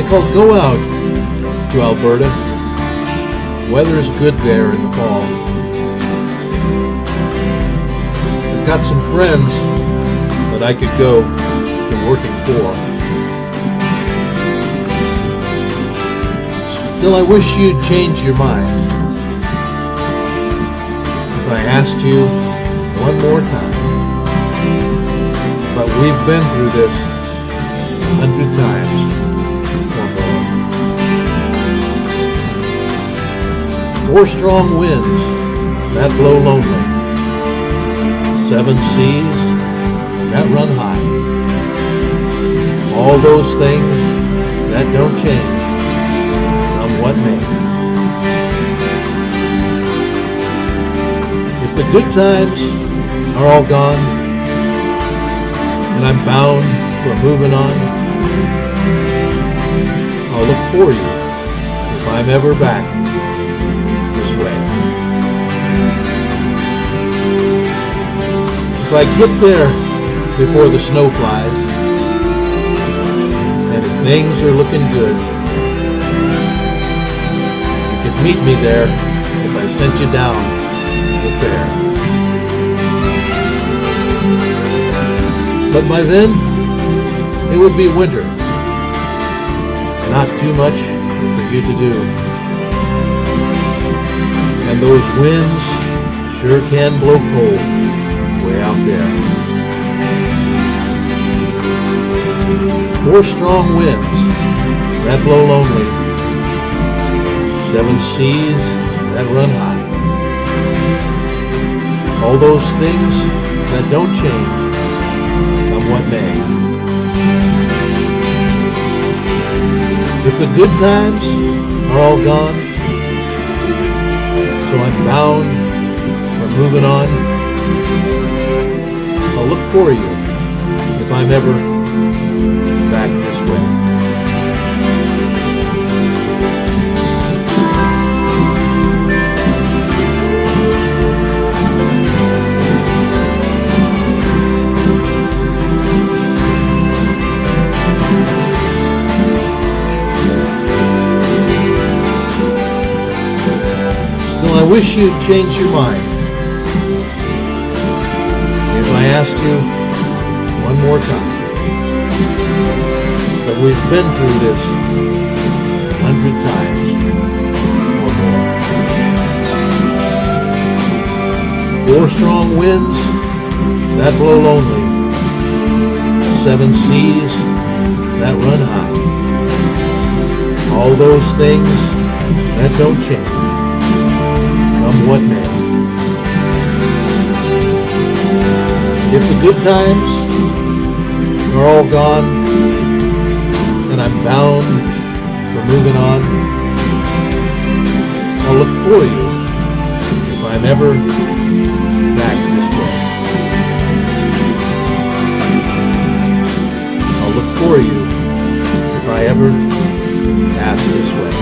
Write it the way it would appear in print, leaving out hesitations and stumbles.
think I'll go out to Alberta. Weather's good there in the fall. I've got some friends that I could go to working for. Still, I wish you'd change your mind. If I asked you one more time, but we've been through this 100 times or more. 4 strong winds that blow lonely, 7 seas that run high. All those things that don't change, come what may. If the good times are all gone, and I'm bound for moving on, I'll look for you if I'm ever back this way. If I get there before the snow flies, and if things are looking good, you could meet me there if I sent you down the fair. But by then, it would be winter. Not too much for you to do. And those winds sure can blow cold way out there. 4 strong winds that blow lonely, 7 seas that run high. All those things that don't change, come what may. If the good times are all gone, so I'm bound for moving on, I'll look for you if I'm ever back this way. I wish you'd change your mind. If I asked you one more time, but we've been through this 100 times or more. 4 strong winds that blow lonely, 7 seas that run high. All those things that don't change, come what may. If the good times are all gone, and I'm bound for moving on, I'll look for you if I'm ever back this way. I'll look for you if I ever pass this way.